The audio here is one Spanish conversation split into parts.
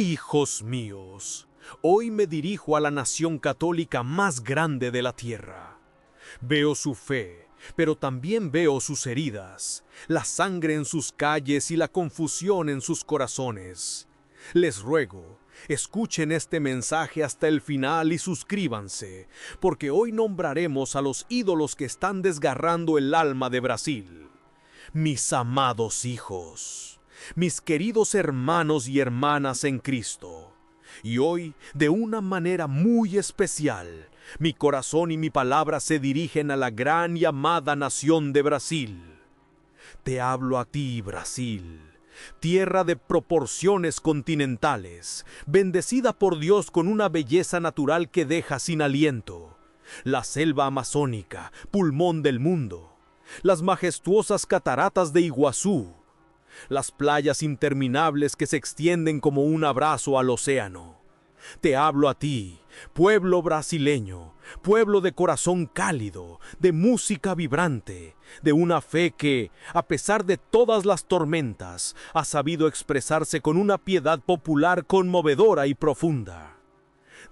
Hijos míos, hoy me dirijo a la nación católica más grande de la tierra. Veo su fe, pero también veo sus heridas, la sangre en sus calles y la confusión en sus corazones. Les ruego, escuchen este mensaje hasta el final y suscríbanse, porque hoy nombraremos a los ídolos que están desgarrando el alma de Brasil. Mis amados hijos, mis queridos hermanos y hermanas en Cristo, y hoy, de una manera muy especial, mi corazón y mi palabra se dirigen a la gran y amada nación de Brasil. Te hablo a ti, Brasil, tierra de proporciones continentales, bendecida por Dios con una belleza natural que deja sin aliento. La selva amazónica, pulmón del mundo, las majestuosas cataratas de Iguazú, las playas interminables que se extienden como un abrazo al océano. Te hablo a ti, pueblo brasileño, pueblo de corazón cálido, de música vibrante, de una fe que, a pesar de todas las tormentas, ha sabido expresarse con una piedad popular conmovedora y profunda.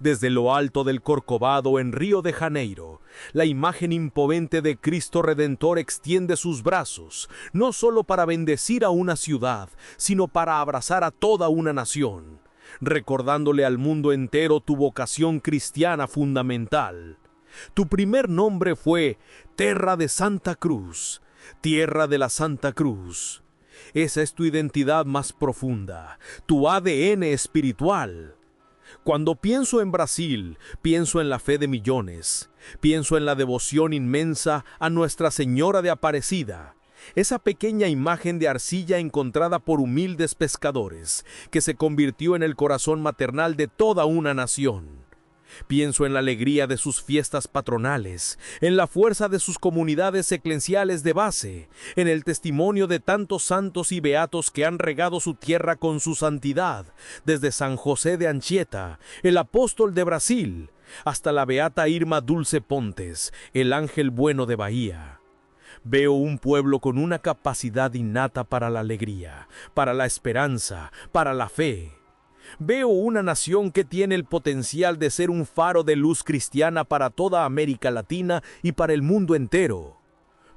Desde lo alto del Corcovado en Río de Janeiro, la imagen imponente de Cristo Redentor extiende sus brazos, no solo para bendecir a una ciudad, sino para abrazar a toda una nación, recordándole al mundo entero tu vocación cristiana fundamental. Tu primer nombre fue Terra de Santa Cruz, Tierra de la Santa Cruz. Esa es tu identidad más profunda, tu ADN espiritual. Cuando pienso en Brasil, pienso en la fe de millones, pienso en la devoción inmensa a Nuestra Señora de Aparecida, esa pequeña imagen de arcilla encontrada por humildes pescadores, que se convirtió en el corazón maternal de toda una nación. Pienso en la alegría de sus fiestas patronales, en la fuerza de sus comunidades eclesiales de base, en el testimonio de tantos santos y beatos que han regado su tierra con su santidad, desde San José de Anchieta, el apóstol de Brasil, hasta la beata Irma Dulce Pontes, el ángel bueno de Bahía. Veo un pueblo con una capacidad innata para la alegría, para la esperanza, para la fe. Veo una nación que tiene el potencial de ser un faro de luz cristiana para toda América Latina y para el mundo entero.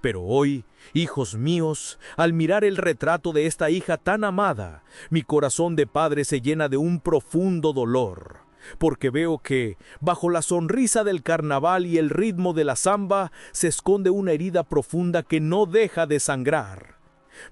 Pero hoy, hijos míos, al mirar el retrato de esta hija tan amada, mi corazón de padre se llena de un profundo dolor, porque veo que, bajo la sonrisa del carnaval y el ritmo de la samba, se esconde una herida profunda que no deja de sangrar.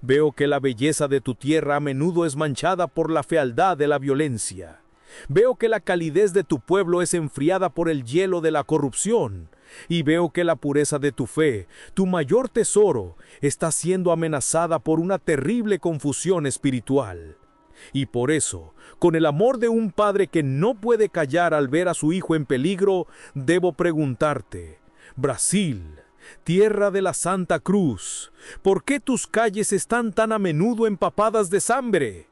Veo que la belleza de tu tierra a menudo es manchada por la fealdad de la violencia. Veo que la calidez de tu pueblo es enfriada por el hielo de la corrupción. Y veo que la pureza de tu fe, tu mayor tesoro, está siendo amenazada por una terrible confusión espiritual. Y por eso, con el amor de un padre que no puede callar al ver a su hijo en peligro, debo preguntarte, Brasil, tierra de la Santa Cruz, ¿por qué tus calles están tan a menudo empapadas de sangre?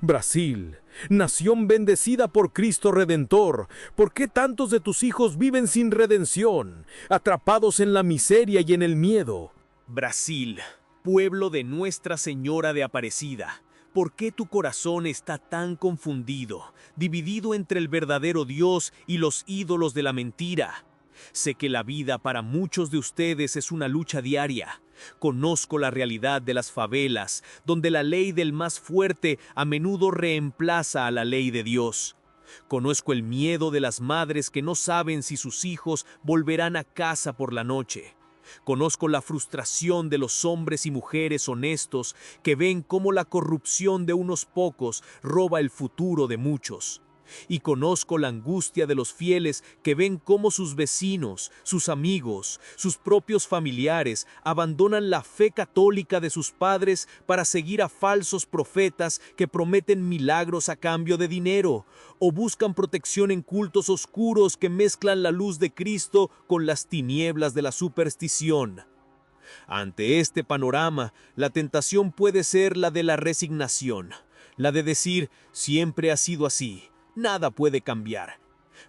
Brasil, nación bendecida por Cristo Redentor, ¿por qué tantos de tus hijos viven sin redención, atrapados en la miseria y en el miedo? Brasil, pueblo de Nuestra Señora de Aparecida, ¿por qué tu corazón está tan confundido, dividido entre el verdadero Dios y los ídolos de la mentira? Sé que la vida para muchos de ustedes es una lucha diaria. Conozco la realidad de las favelas, donde la ley del más fuerte a menudo reemplaza a la ley de Dios. Conozco el miedo de las madres que no saben si sus hijos volverán a casa por la noche. Conozco la frustración de los hombres y mujeres honestos que ven cómo la corrupción de unos pocos roba el futuro de muchos. Y conozco la angustia de los fieles que ven cómo sus vecinos, sus amigos, sus propios familiares abandonan la fe católica de sus padres para seguir a falsos profetas que prometen milagros a cambio de dinero, o buscan protección en cultos oscuros que mezclan la luz de Cristo con las tinieblas de la superstición. Ante este panorama, la tentación puede ser la de la resignación, la de decir, siempre ha sido así. Nada puede cambiar.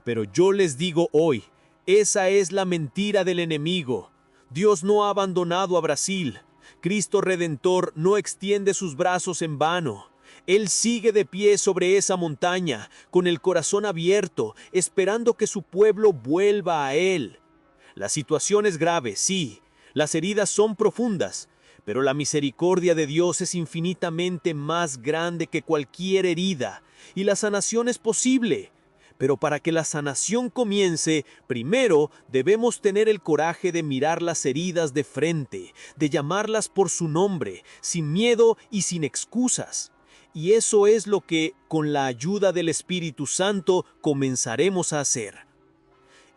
Pero yo les digo hoy, esa es la mentira del enemigo. Dios no ha abandonado a Brasil. Cristo Redentor no extiende sus brazos en vano. Él sigue de pie sobre esa montaña, con el corazón abierto, esperando que su pueblo vuelva a Él. La situación es grave, sí, las heridas son profundas, pero la misericordia de Dios es infinitamente más grande que cualquier herida, y la sanación es posible. Pero para que la sanación comience, primero debemos tener el coraje de mirar las heridas de frente, de llamarlas por su nombre, sin miedo y sin excusas. Y eso es lo que, con la ayuda del Espíritu Santo, comenzaremos a hacer.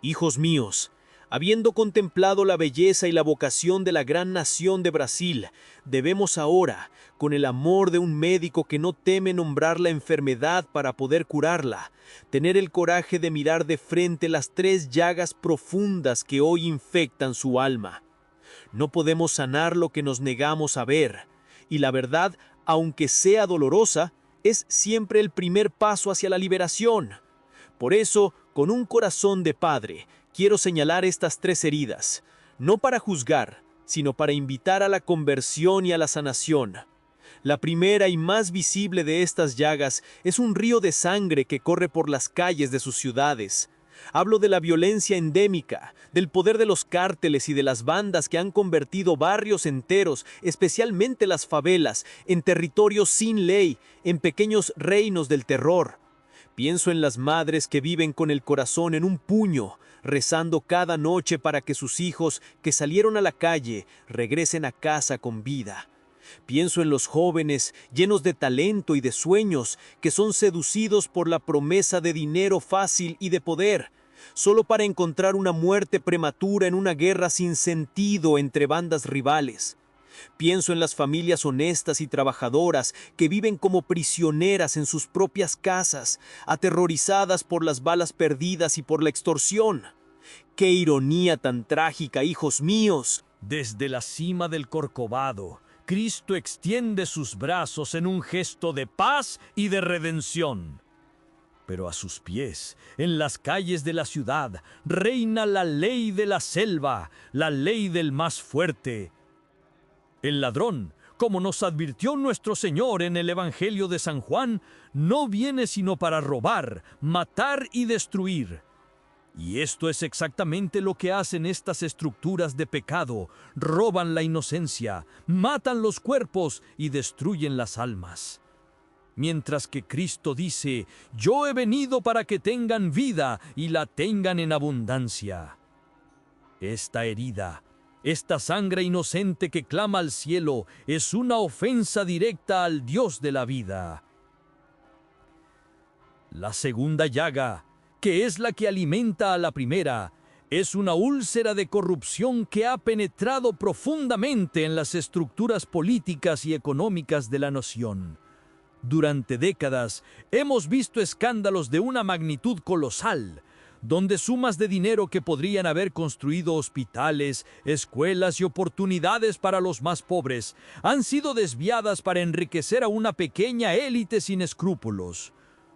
Hijos míos, habiendo contemplado la belleza y la vocación de la gran nación de Brasil, debemos ahora, con el amor de un médico que no teme nombrar la enfermedad para poder curarla, tener el coraje de mirar de frente las 3 llagas profundas que hoy infectan su alma. No podemos sanar lo que nos negamos a ver, y la verdad, aunque sea dolorosa, es siempre el primer paso hacia la liberación. Por eso, con un corazón de padre, quiero señalar estas 3 heridas, no para juzgar, sino para invitar a la conversión y a la sanación. La primera y más visible de estas llagas es un río de sangre que corre por las calles de sus ciudades. Hablo de la violencia endémica, del poder de los cárteles y de las bandas que han convertido barrios enteros, especialmente las favelas, en territorios sin ley, en pequeños reinos del terror. Pienso en las madres que viven con el corazón en un puño, rezando cada noche para que sus hijos, que salieron a la calle, regresen a casa con vida. Pienso en los jóvenes, llenos de talento y de sueños, que son seducidos por la promesa de dinero fácil y de poder, solo para encontrar una muerte prematura en una guerra sin sentido entre bandas rivales. Pienso en las familias honestas y trabajadoras que viven como prisioneras en sus propias casas, aterrorizadas por las balas perdidas y por la extorsión. ¡Qué ironía tan trágica, hijos míos! Desde la cima del Corcovado, Cristo extiende sus brazos en un gesto de paz y de redención. Pero a sus pies, en las calles de la ciudad, reina la ley de la selva, la ley del más fuerte. El ladrón, como nos advirtió nuestro Señor en el Evangelio de San Juan, no viene sino para robar, matar y destruir. Y esto es exactamente lo que hacen estas estructuras de pecado: roban la inocencia, matan los cuerpos y destruyen las almas. Mientras que Cristo dice: yo he venido para que tengan vida y la tengan en abundancia. Esta herida, esta sangre inocente que clama al cielo, es una ofensa directa al Dios de la vida. La segunda llaga, que es la que alimenta a la primera, es una úlcera de corrupción que ha penetrado profundamente en las estructuras políticas y económicas de la nación. Durante décadas hemos visto escándalos de una magnitud colosal, donde sumas de dinero que podrían haber construido hospitales, escuelas y oportunidades para los más pobres han sido desviadas para enriquecer a una pequeña élite sin escrúpulos.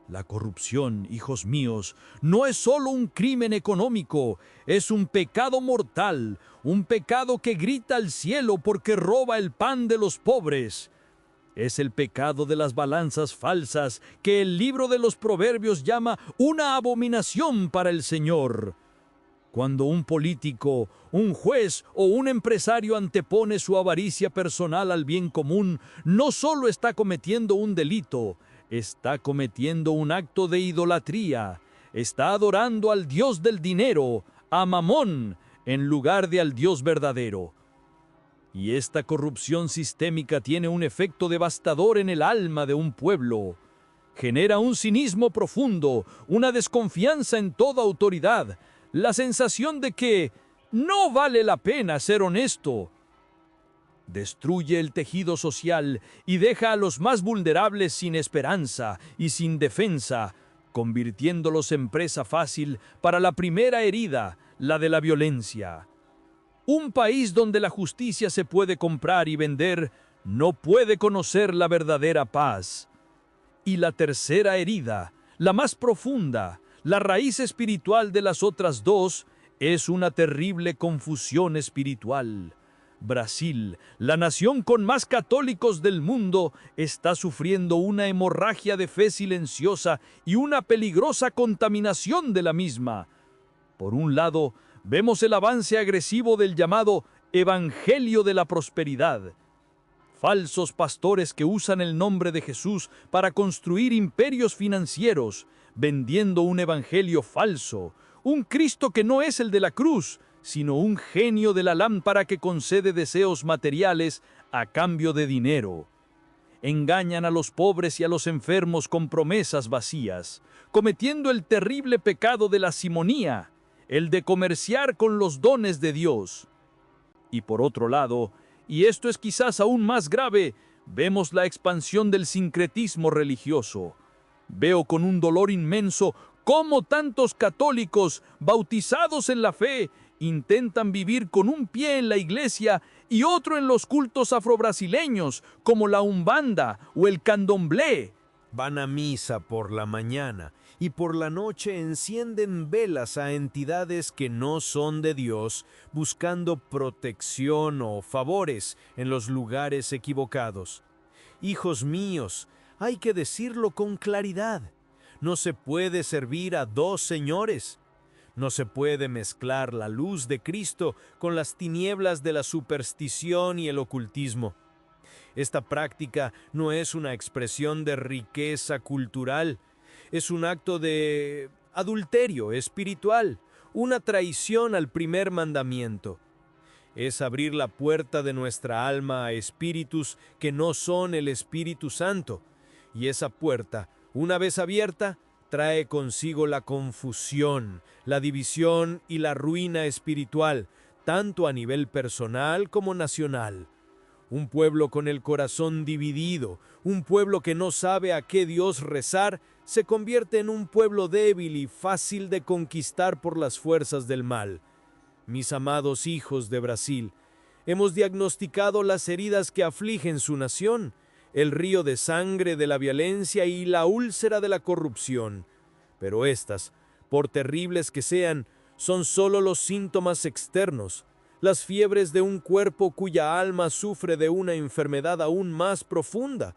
La corrupción, hijos míos, no es solo un crimen económico, es un pecado mortal, un pecado que grita al cielo porque roba el pan de los pobres. Es el pecado de las balanzas falsas que el libro de los Proverbios llama una abominación para el Señor. Cuando un político, un juez o un empresario antepone su avaricia personal al bien común, no solo está cometiendo un delito, está cometiendo un acto de idolatría, está adorando al Dios del dinero, a Mamón, en lugar de al Dios verdadero. Y esta corrupción sistémica tiene un efecto devastador en el alma de un pueblo. Genera un cinismo profundo, una desconfianza en toda autoridad, la sensación de que no vale la pena ser honesto. Destruye el tejido social y deja a los más vulnerables sin esperanza y sin defensa, convirtiéndolos en presa fácil para la primera herida, la de la violencia. Un país donde la justicia se puede comprar y vender no puede conocer la verdadera paz. Y la tercera herida, la más profunda, la raíz espiritual de las otras dos, es una terrible confusión espiritual. Brasil, la nación con más católicos del mundo, está sufriendo una hemorragia de fe silenciosa y una peligrosa contaminación de la misma. Por un lado, vemos el avance agresivo del llamado Evangelio de la Prosperidad. Falsos pastores que usan el nombre de Jesús para construir imperios financieros, vendiendo un evangelio falso, un Cristo que no es el de la cruz, sino un genio de la lámpara que concede deseos materiales a cambio de dinero. Engañan a los pobres y a los enfermos con promesas vacías, cometiendo el terrible pecado de la simonía, el de comerciar con los dones de Dios. Y por otro lado, y esto es quizás aún más grave, vemos la expansión del sincretismo religioso. Veo con un dolor inmenso cómo tantos católicos, bautizados en la fe, intentan vivir con un pie en la iglesia y otro en los cultos afrobrasileños, como la umbanda o el candomblé. Van a misa por la mañana y por la noche encienden velas a entidades que no son de Dios, buscando protección o favores en los lugares equivocados. Hijos míos, hay que decirlo con claridad. No se puede servir a dos señores. No se puede mezclar la luz de Cristo con las tinieblas de la superstición y el ocultismo. Esta práctica no es una expresión de riqueza cultural, es un acto de adulterio espiritual, una traición al primer mandamiento. Es abrir la puerta de nuestra alma a espíritus que no son el Espíritu Santo, y esa puerta, una vez abierta, trae consigo la confusión, la división y la ruina espiritual, tanto a nivel personal como nacional. Un pueblo con el corazón dividido, un pueblo que no sabe a qué Dios rezar, se convierte en un pueblo débil y fácil de conquistar por las fuerzas del mal. Mis amados hijos de Brasil, hemos diagnosticado las heridas que afligen su nación, el río de sangre de la violencia y la úlcera de la corrupción. Pero estas, por terribles que sean, son solo los síntomas externos, las fiebres de un cuerpo cuya alma sufre de una enfermedad aún más profunda.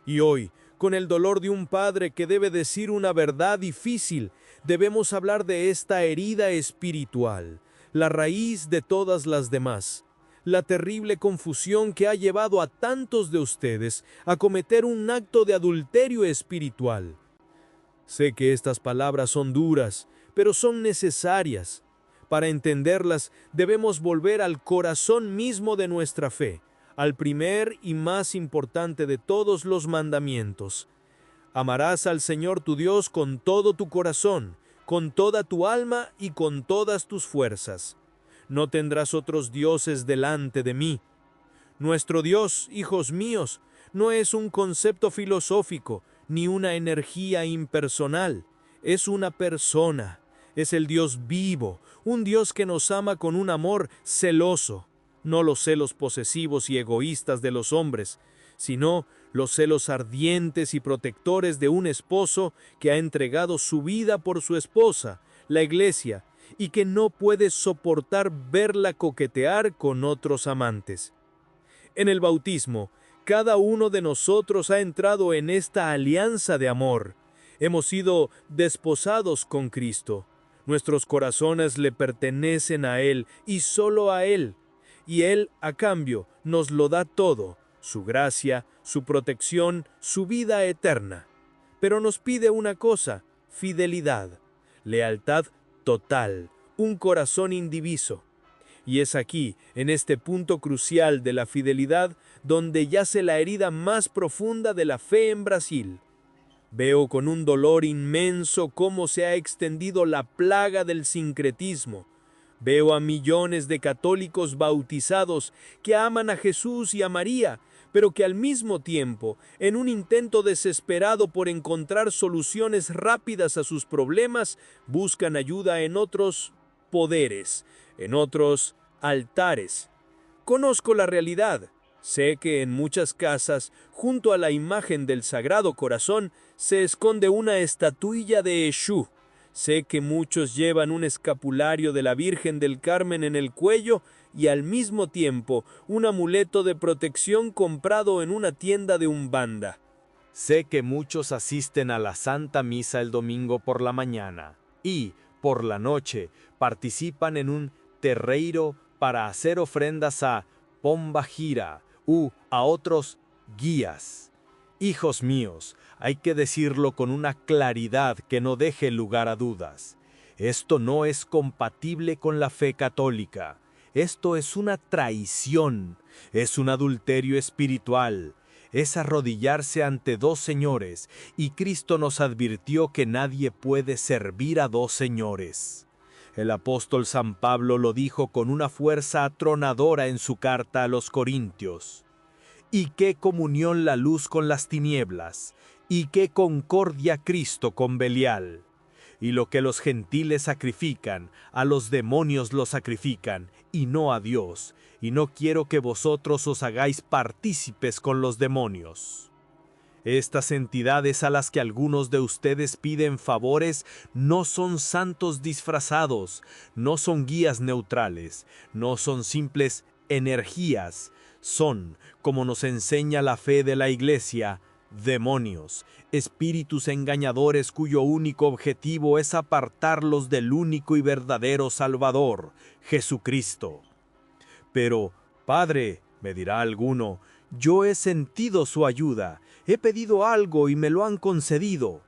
Y hoy, con el dolor de un padre que debe decir una verdad difícil, debemos hablar de esta herida espiritual, la raíz de todas las demás, la terrible confusión que ha llevado a tantos de ustedes a cometer un acto de adulterio espiritual. Sé que estas palabras son duras, pero son necesarias. Para entenderlas, debemos volver al corazón mismo de nuestra fe, al primer y más importante de todos los mandamientos. Amarás al Señor tu Dios con todo tu corazón, con toda tu alma y con todas tus fuerzas. No tendrás otros dioses delante de mí. Nuestro Dios, hijos míos, no es un concepto filosófico ni una energía impersonal, es una persona. Es el Dios vivo, un Dios que nos ama con un amor celoso, no los celos posesivos y egoístas de los hombres, sino los celos ardientes y protectores de un esposo que ha entregado su vida por su esposa, la Iglesia, y que no puede soportar verla coquetear con otros amantes. En el bautismo, cada uno de nosotros ha entrado en esta alianza de amor. Hemos sido desposados con Cristo. Nuestros corazones le pertenecen a Él y solo a Él. Y Él, a cambio, nos lo da todo, su gracia, su protección, su vida eterna. Pero nos pide una cosa, fidelidad, lealtad total, un corazón indiviso. Y es aquí, en este punto crucial de la fidelidad, donde yace la herida más profunda de la fe en Brasil. Veo con un dolor inmenso cómo se ha extendido la plaga del sincretismo. Veo a millones de católicos bautizados que aman a Jesús y a María, pero que al mismo tiempo, en un intento desesperado por encontrar soluciones rápidas a sus problemas, buscan ayuda en otros poderes, en otros altares. Conozco la realidad. Sé que en muchas casas, junto a la imagen del Sagrado Corazón, se esconde una estatuilla de Eshú. Sé que muchos llevan un escapulario de la Virgen del Carmen en el cuello y al mismo tiempo un amuleto de protección comprado en una tienda de Umbanda. Sé que muchos asisten a la Santa Misa el domingo por la mañana y, por la noche, participan en un terreiro para hacer ofrendas a Pombagira u a otros guías. Hijos míos, hay que decirlo con una claridad que no deje lugar a dudas. Esto no es compatible con la fe católica. Esto es una traición, es un adulterio espiritual, es arrodillarse ante dos señores, y Cristo nos advirtió que nadie puede servir a dos señores. El apóstol San Pablo lo dijo con una fuerza atronadora en su carta a los Corintios. ¿Y qué comunión la luz con las tinieblas? ¿Y qué concordia Cristo con Belial? Y lo que los gentiles sacrifican, a los demonios lo sacrifican, y no a Dios, y no quiero que vosotros os hagáis partícipes con los demonios. Estas entidades a las que algunos de ustedes piden favores no son santos disfrazados, no son guías neutrales, no son simples energías, son, como nos enseña la fe de la Iglesia, demonios, espíritus engañadores cuyo único objetivo es apartarlos del único y verdadero Salvador, Jesucristo. Pero, Padre, me dirá alguno, yo he sentido su ayuda, he pedido algo y me lo han concedido.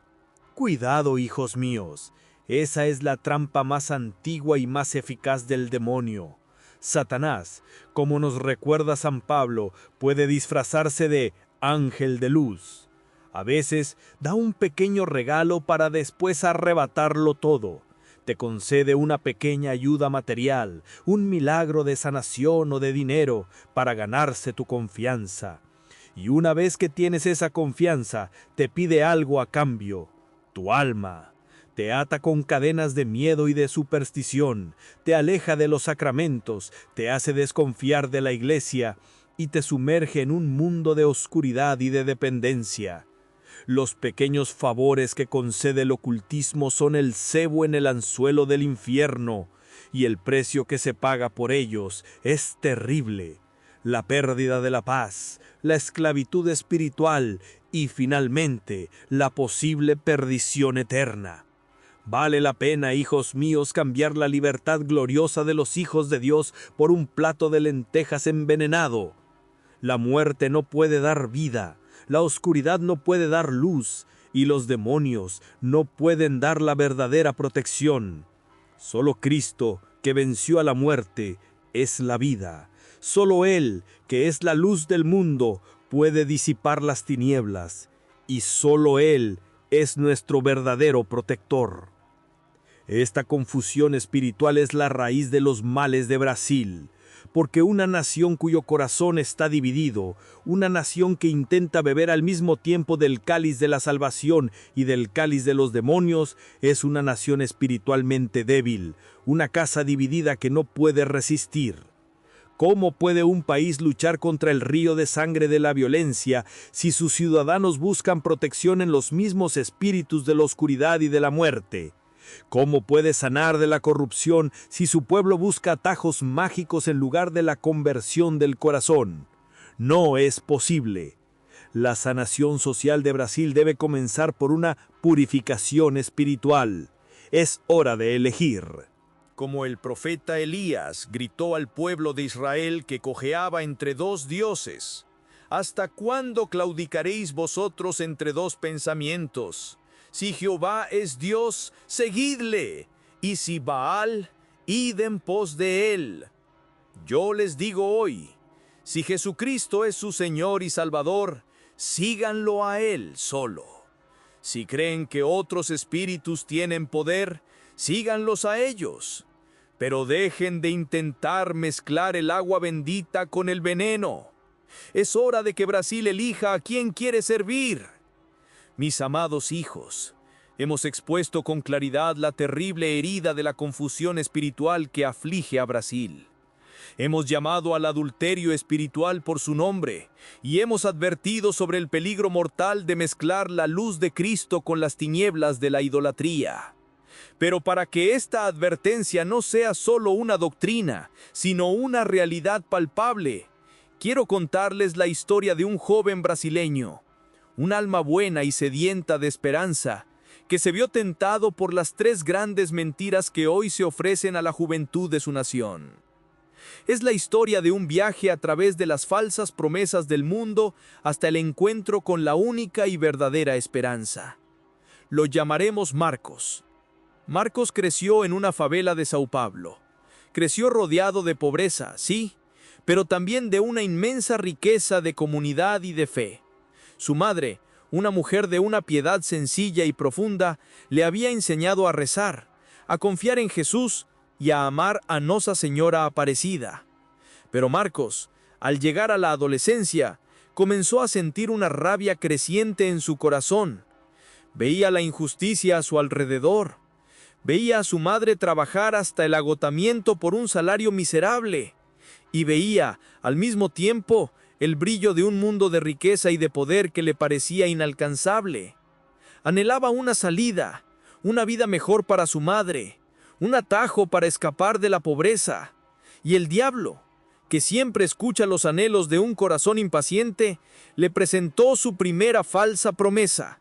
Cuidado, hijos míos, esa es la trampa más antigua y más eficaz del demonio. Satanás, como nos recuerda San Pablo, puede disfrazarse de ángel de luz. A veces da un pequeño regalo para después arrebatarlo todo. Te concede una pequeña ayuda material, un milagro de sanación o de dinero para ganarse tu confianza. Y una vez que tienes esa confianza, te pide algo a cambio, tu alma. Te ata con cadenas de miedo y de superstición, te aleja de los sacramentos, te hace desconfiar de la Iglesia y te sumerge en un mundo de oscuridad y de dependencia. Los pequeños favores que concede el ocultismo son el cebo en el anzuelo del infierno, y el precio que se paga por ellos es terrible. La pérdida de la paz, la esclavitud espiritual y, finalmente, la posible perdición eterna. Vale la pena, hijos míos, cambiar la libertad gloriosa de los hijos de Dios por un plato de lentejas envenenado. La muerte no puede dar vida, la oscuridad no puede dar luz, y los demonios no pueden dar la verdadera protección. Solo Cristo, que venció a la muerte, es la vida. Solo Él, que es la luz del mundo, puede disipar las tinieblas, y solo Él es nuestro verdadero protector. Esta confusión espiritual es la raíz de los males de Brasil, porque una nación cuyo corazón está dividido, una nación que intenta beber al mismo tiempo del cáliz de la salvación y del cáliz de los demonios, es una nación espiritualmente débil, una casa dividida que no puede resistir. ¿Cómo puede un país luchar contra el río de sangre de la violencia si sus ciudadanos buscan protección en los mismos espíritus de la oscuridad y de la muerte? ¿Cómo puede sanar de la corrupción si su pueblo busca atajos mágicos en lugar de la conversión del corazón? No es posible. La sanación social de Brasil debe comenzar por una purificación espiritual. Es hora de elegir. Como el profeta Elías gritó al pueblo de Israel que cojeaba entre dos dioses: ¿hasta cuándo claudicaréis vosotros entre dos pensamientos? Si Jehová es Dios, seguidle, y si Baal, id en pos de él. Yo les digo hoy, si Jesucristo es su Señor y Salvador, síganlo a Él solo. Si creen que otros espíritus tienen poder, síganlos a ellos. Pero dejen de intentar mezclar el agua bendita con el veneno. Es hora de que Brasil elija a quién quiere servir. Mis amados hijos, hemos expuesto con claridad la terrible herida de la confusión espiritual que aflige a Brasil. Hemos llamado al adulterio espiritual por su nombre y hemos advertido sobre el peligro mortal de mezclar la luz de Cristo con las tinieblas de la idolatría. Pero para que esta advertencia no sea solo una doctrina, sino una realidad palpable, quiero contarles la historia de un joven brasileño, un alma buena y sedienta de esperanza, que se vio tentado por las tres grandes mentiras que hoy se ofrecen a la juventud de su nación. Es la historia de un viaje a través de las falsas promesas del mundo hasta el encuentro con la única y verdadera esperanza. Lo llamaremos Marcos. Marcos creció en una favela de Sao Paulo. Creció rodeado de pobreza, sí, pero también de una inmensa riqueza de comunidad y de fe. Su madre, una mujer de una piedad sencilla y profunda, le había enseñado a rezar, a confiar en Jesús y a amar a Nosa Señora Aparecida. Pero Marcos, al llegar a la adolescencia, comenzó a sentir una rabia creciente en su corazón. Veía la injusticia a su alrededor. Veía a su madre trabajar hasta el agotamiento por un salario miserable. Y veía, al mismo tiempo, el brillo de un mundo de riqueza y de poder que le parecía inalcanzable. Anhelaba una salida, una vida mejor para su madre, un atajo para escapar de la pobreza. Y el diablo, que siempre escucha los anhelos de un corazón impaciente, le presentó su primera falsa promesa.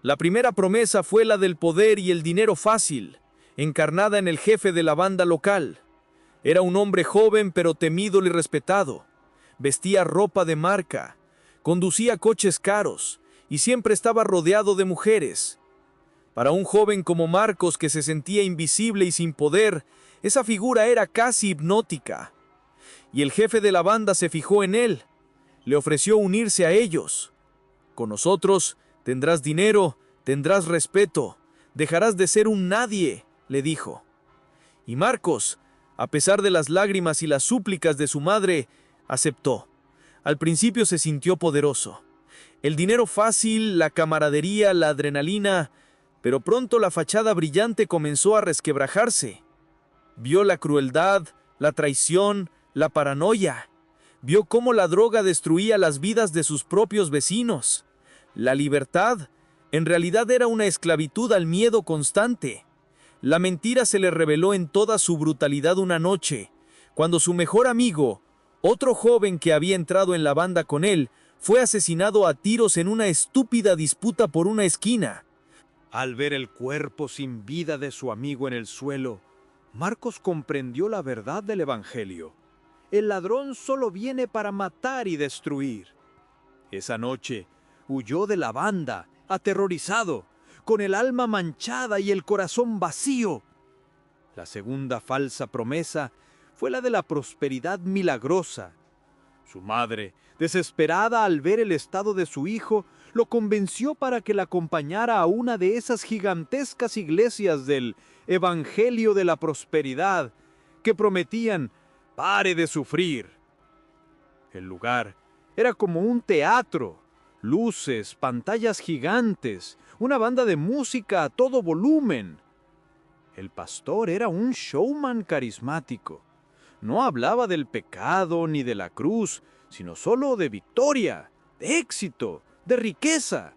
La primera promesa fue la del poder y el dinero fácil, encarnada en el jefe de la banda local. Era un hombre joven pero temido y respetado. Vestía ropa de marca, conducía coches caros y siempre estaba rodeado de mujeres. Para un joven como Marcos, que se sentía invisible y sin poder, esa figura era casi hipnótica. Y el jefe de la banda se fijó en él. Le ofreció unirse a ellos. Con nosotros tendrás dinero, tendrás respeto, dejarás de ser un nadie, le dijo. Y Marcos, a pesar de las lágrimas y las súplicas de su madre, aceptó. Al principio se sintió poderoso. El dinero fácil, la camaradería, la adrenalina, pero pronto la fachada brillante comenzó a resquebrajarse. Vio la crueldad, la traición, la paranoia. Vio cómo la droga destruía las vidas de sus propios vecinos. La libertad, en realidad, era una esclavitud al miedo constante. La mentira se le reveló en toda su brutalidad una noche, cuando su mejor amigo, otro joven que había entrado en la banda con él, fue asesinado a tiros en una estúpida disputa por una esquina. Al ver el cuerpo sin vida de su amigo en el suelo, Marcos comprendió la verdad del Evangelio. El ladrón solo viene para matar y destruir. Esa noche huyó de la banda, aterrorizado, con el alma manchada y el corazón vacío. La segunda falsa promesa fue la de la prosperidad milagrosa. Su madre, desesperada al ver el estado de su hijo, lo convenció para que la acompañara a una de esas gigantescas iglesias del Evangelio de la Prosperidad que prometían: pare de sufrir. El lugar era como un teatro, luces, pantallas gigantes, una banda de música a todo volumen. El pastor era un showman carismático. No hablaba del pecado ni de la cruz, sino solo de victoria, de éxito, de riqueza.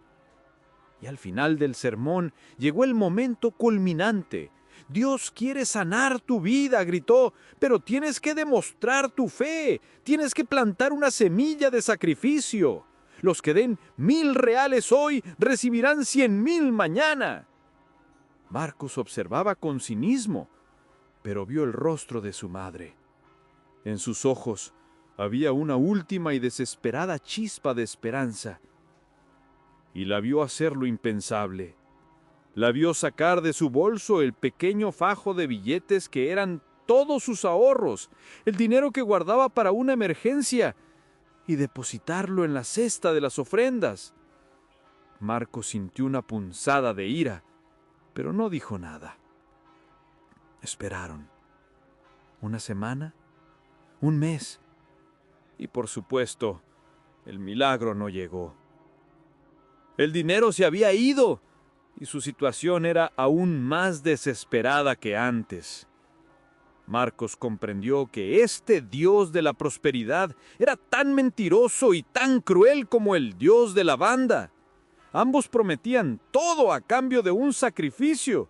Y al final del sermón llegó el momento culminante. Dios quiere sanar tu vida, gritó, pero tienes que demostrar tu fe, tienes que plantar una semilla de sacrificio. Los que den 1,000 reales hoy recibirán 100,000 mañana. Marcos observaba con cinismo, pero vio el rostro de su madre. En sus ojos había una última y desesperada chispa de esperanza. Y la vio hacer lo impensable. La vio sacar de su bolso el pequeño fajo de billetes que eran todos sus ahorros, el dinero que guardaba para una emergencia, y depositarlo en la cesta de las ofrendas. Marcos sintió una punzada de ira, pero no dijo nada. Esperaron. ¿Una semana? ¿Un mes? Y por supuesto, el milagro no llegó. El dinero se había ido y su situación era aún más desesperada que antes. Marcos comprendió que este Dios de la prosperidad era tan mentiroso y tan cruel como el Dios de la banda. Ambos prometían todo a cambio de un sacrificio.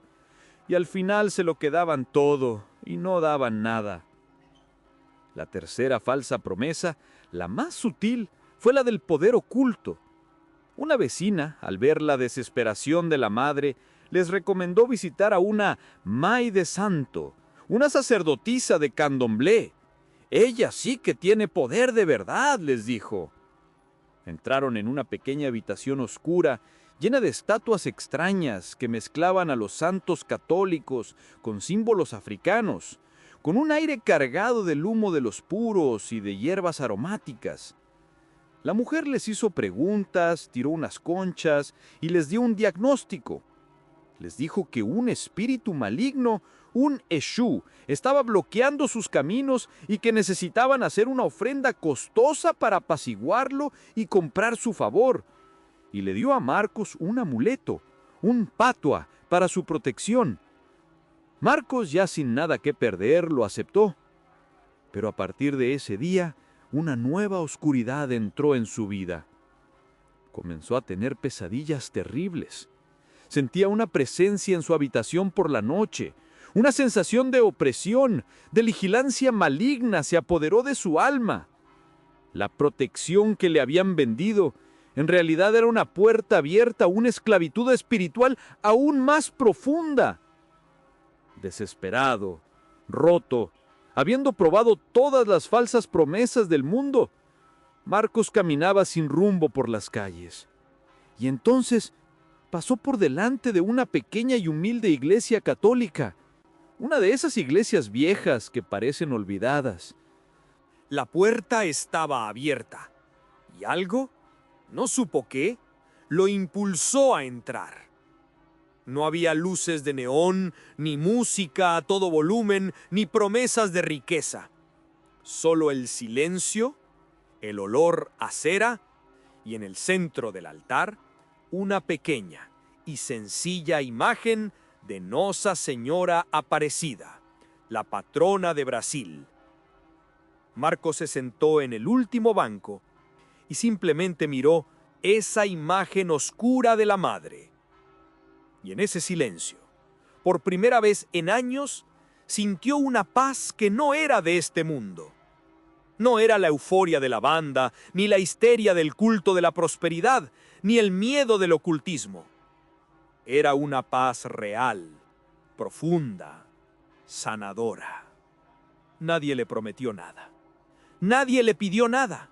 y al final se lo quedaban todo y no daban nada. La tercera falsa promesa, la más sutil, fue la del poder oculto. Una vecina, al ver la desesperación de la madre, les recomendó visitar a una May de Santo, una sacerdotisa de Candomblé. Ella sí que tiene poder de verdad, les dijo. Entraron en una pequeña habitación oscura, llena de estatuas extrañas que mezclaban a los santos católicos con símbolos africanos, con un aire cargado del humo de los puros y de hierbas aromáticas. La mujer les hizo preguntas, tiró unas conchas y les dio un diagnóstico. Les dijo que un espíritu maligno, un Eshu, estaba bloqueando sus caminos y que necesitaban hacer una ofrenda costosa para apaciguarlo y comprar su favor. Y le dio a Marcos un amuleto, un patua, para su protección. Marcos, ya sin nada que perder, lo aceptó. Pero a partir de ese día, una nueva oscuridad entró en su vida. Comenzó a tener pesadillas terribles. Sentía una presencia en su habitación por la noche. Una sensación de opresión, de vigilancia maligna se apoderó de su alma. La protección que le habían vendido en realidad era una puerta abierta a una esclavitud espiritual aún más profunda. Desesperado, roto, habiendo probado todas las falsas promesas del mundo, Marcos caminaba sin rumbo por las calles. Y entonces pasó por delante de una pequeña y humilde iglesia católica, una de esas iglesias viejas que parecen olvidadas. La puerta estaba abierta, y algo, no supo qué, lo impulsó a entrar. No había luces de neón, ni música a todo volumen, ni promesas de riqueza. Solo el silencio, el olor a cera y en el centro del altar, una pequeña y sencilla imagen de Nossa Señora Aparecida, la patrona de Brasil. Marcos se sentó en el último banco y simplemente miró esa imagen oscura de la madre. Y en ese silencio, por primera vez en años, sintió una paz que no era de este mundo. No era la euforia de la banda, ni la histeria del culto de la prosperidad, ni el miedo del ocultismo. Era una paz real, profunda, sanadora. Nadie le prometió nada. Nadie le pidió nada.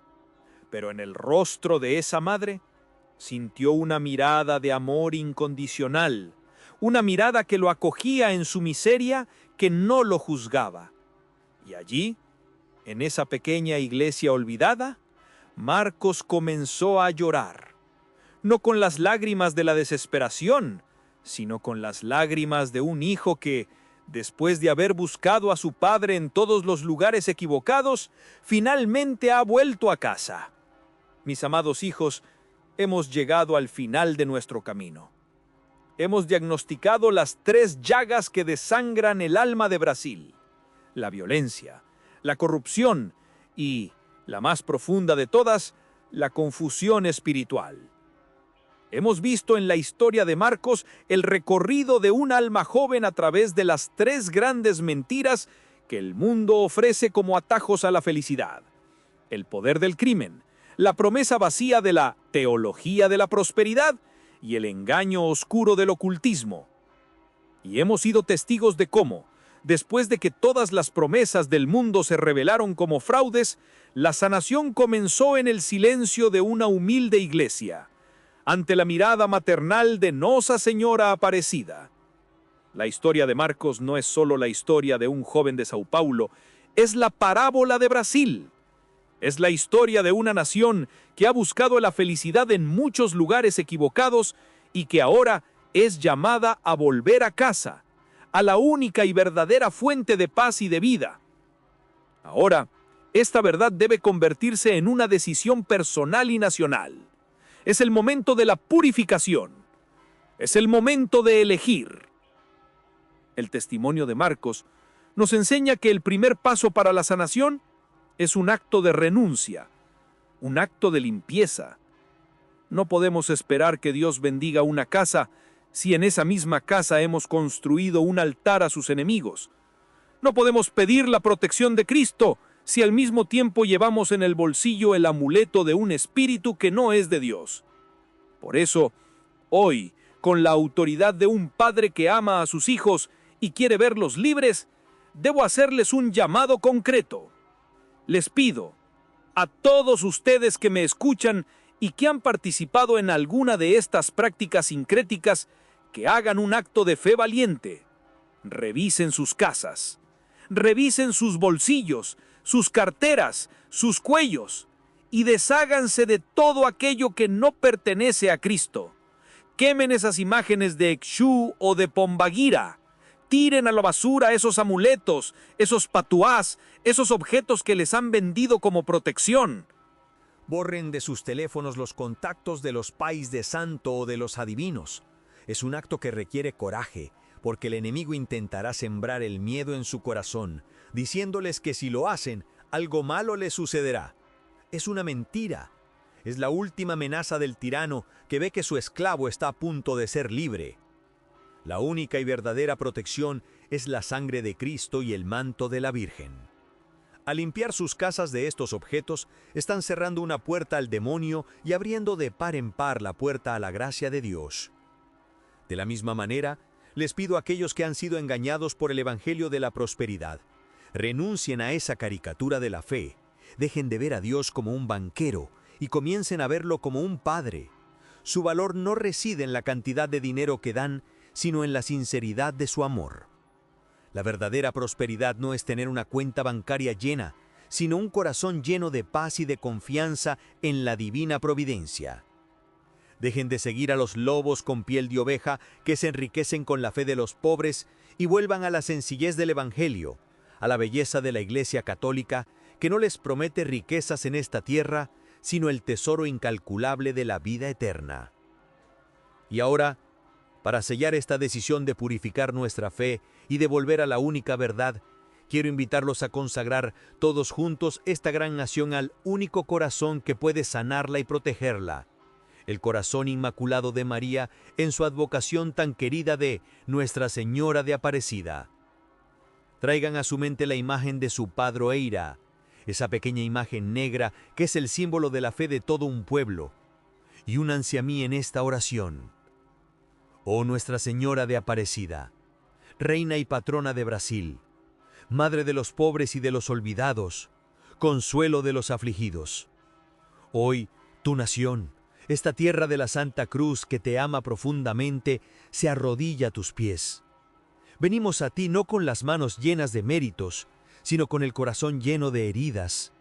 Pero en el rostro de esa madre sintió una mirada de amor incondicional, una mirada que lo acogía en su miseria, que no lo juzgaba. Y allí, en esa pequeña iglesia olvidada, Marcos comenzó a llorar, no con las lágrimas de la desesperación, sino con las lágrimas de un hijo que, después de haber buscado a su padre en todos los lugares equivocados, finalmente ha vuelto a casa. Mis amados hijos, hemos llegado al final de nuestro camino. Hemos diagnosticado las 3 llagas que desangran el alma de Brasil: la violencia, la corrupción y, la más profunda de todas, la confusión espiritual. Hemos visto en la historia de Marcos el recorrido de un alma joven a través de las 3 grandes mentiras que el mundo ofrece como atajos a la felicidad: el poder del crimen, la promesa vacía de la teología de la prosperidad y el engaño oscuro del ocultismo. Y hemos sido testigos de cómo, después de que todas las promesas del mundo se revelaron como fraudes, la sanación comenzó en el silencio de una humilde iglesia, ante la mirada maternal de Nossa Señora Aparecida. La historia de Marcos no es solo la historia de un joven de Sao Paulo, es la parábola de Brasil. Es la historia de una nación que ha buscado la felicidad en muchos lugares equivocados y que ahora es llamada a volver a casa, a la única y verdadera fuente de paz y de vida. Ahora, esta verdad debe convertirse en una decisión personal y nacional. Es el momento de la purificación. Es el momento de elegir. El testimonio de Marcos nos enseña que el primer paso para la sanación es un acto de renuncia, un acto de limpieza. No podemos esperar que Dios bendiga una casa si en esa misma casa hemos construido un altar a sus enemigos? No podemos pedir la protección de Cristo si al mismo tiempo llevamos en el bolsillo el amuleto de un espíritu que no es de Dios. Por eso, hoy, con la autoridad de un padre que ama a sus hijos y quiere verlos libres, debo hacerles un llamado concreto. Les pido, a todos ustedes que me escuchan y que han participado en alguna de estas prácticas sincréticas, que hagan un acto de fe valiente. Revisen sus casas, revisen sus bolsillos, sus carteras, sus cuellos, y desháganse de todo aquello que no pertenece a Cristo. Quemen esas imágenes de Exú o de Pombagira. Tiren a la basura esos amuletos, esos patuás, esos objetos que les han vendido como protección. Borren de sus teléfonos los contactos de los pais de santo o de los adivinos. Es un acto que requiere coraje, porque el enemigo intentará sembrar el miedo en su corazón, diciéndoles que si lo hacen, algo malo les sucederá. Es una mentira. Es la última amenaza del tirano que ve que su esclavo está a punto de ser libre. La única y verdadera protección es la sangre de Cristo y el manto de la Virgen. Al limpiar sus casas de estos objetos, están cerrando una puerta al demonio y abriendo de par en par la puerta a la gracia de Dios. De la misma manera, les pido a aquellos que han sido engañados por el Evangelio de la prosperidad, renuncien a esa caricatura de la fe, dejen de ver a Dios como un banquero y comiencen a verlo como un padre. Su valor no reside en la cantidad de dinero que dan, sino en la sinceridad de su amor. La verdadera prosperidad no es tener una cuenta bancaria llena, sino un corazón lleno de paz y de confianza en la divina providencia. Dejen de seguir a los lobos con piel de oveja que se enriquecen con la fe de los pobres y vuelvan a la sencillez del Evangelio, a la belleza de la Iglesia Católica, que no les promete riquezas en esta tierra, sino el tesoro incalculable de la vida eterna. Y ahora, para sellar esta decisión de purificar nuestra fe y de volver a la única verdad, quiero invitarlos a consagrar todos juntos esta gran nación al único corazón que puede sanarla y protegerla, el corazón inmaculado de María en su advocación tan querida de Nuestra Señora de Aparecida. Traigan a su mente la imagen de su padroeira, esa pequeña imagen negra que es el símbolo de la fe de todo un pueblo, y únanse a mí en esta oración. Oh Nuestra Señora de Aparecida, Reina y Patrona de Brasil, Madre de los pobres y de los olvidados, consuelo de los afligidos. Hoy, tu nación, esta tierra de la Santa Cruz que te ama profundamente, se arrodilla a tus pies. Venimos a ti no con las manos llenas de méritos, sino con el corazón lleno de heridas.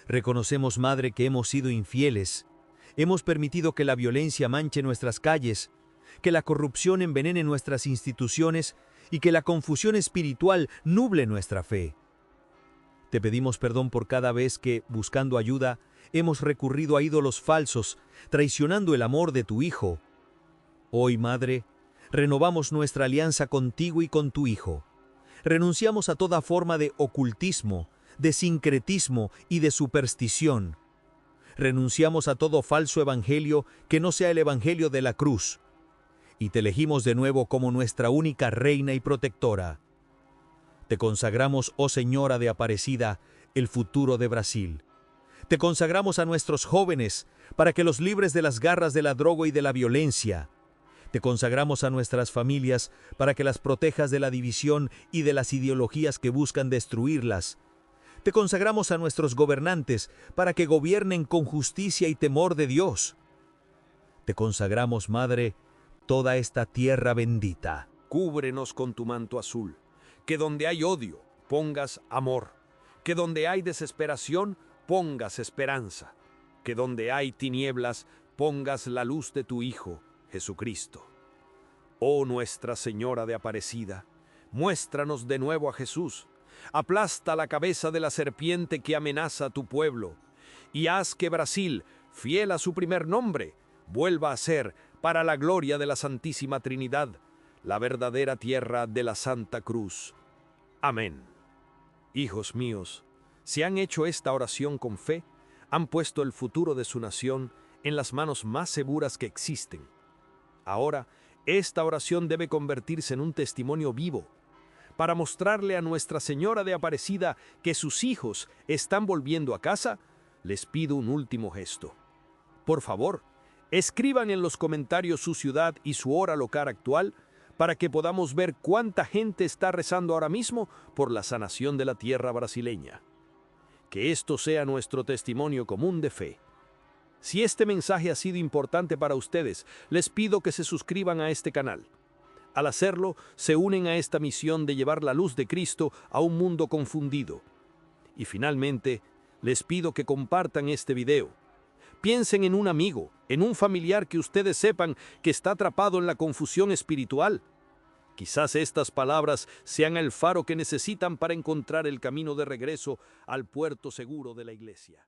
Reconocemos, Madre, que hemos sido infieles. Hemos permitido que la violencia manche nuestras calles, que la corrupción envenene nuestras instituciones y que la confusión espiritual nuble nuestra fe. Te pedimos perdón por cada vez que, buscando ayuda, hemos recurrido a ídolos falsos, traicionando el amor de tu Hijo. Hoy, Madre, renovamos nuestra alianza contigo y con tu Hijo. Renunciamos a toda forma de ocultismo, de sincretismo y de superstición. Renunciamos a todo falso evangelio que no sea el evangelio de la cruz. Y te elegimos de nuevo como nuestra única reina y protectora. Te consagramos, oh Señora de Aparecida, el futuro de Brasil. Te consagramos a nuestros jóvenes para que los libres de las garras de la droga y de la violencia. Te consagramos a nuestras familias para que las protejas de la división y de las ideologías que buscan destruirlas. Te consagramos a nuestros gobernantes para que gobiernen con justicia y temor de Dios. Te consagramos, Madre, toda esta tierra bendita. Cúbrenos con tu manto azul, que donde hay odio, pongas amor, que donde hay desesperación, pongas esperanza, que donde hay tinieblas, pongas la luz de tu Hijo, Jesucristo. Oh Nuestra Señora de Aparecida, muéstranos de nuevo a Jesús, aplasta la cabeza de la serpiente que amenaza a tu pueblo, y haz que Brasil, fiel a su primer nombre, vuelva a ser, para la gloria de la Santísima Trinidad, la verdadera tierra de la Santa Cruz. Amén. Hijos míos, si han hecho esta oración con fe, han puesto el futuro de su nación en las manos más seguras que existen. Ahora, Esta oración debe convertirse en un testimonio vivo, para mostrarle a Nuestra Señora de Aparecida que sus hijos están volviendo a casa. Les pido un último gesto. Por favor, escriban en los comentarios su ciudad y su hora local actual para que podamos ver cuánta gente está rezando ahora mismo por la sanación de la tierra brasileña. Que esto sea nuestro testimonio común de fe. Si este mensaje ha sido importante para ustedes, les pido que se suscriban a este canal. Al hacerlo, se unen a esta misión de llevar la luz de Cristo a un mundo confundido. Y finalmente, les pido que compartan este video. Piensen en un amigo, en un familiar que ustedes sepan que está atrapado en la confusión espiritual. Quizás estas palabras sean el faro que necesitan para encontrar el camino de regreso al puerto seguro de la iglesia.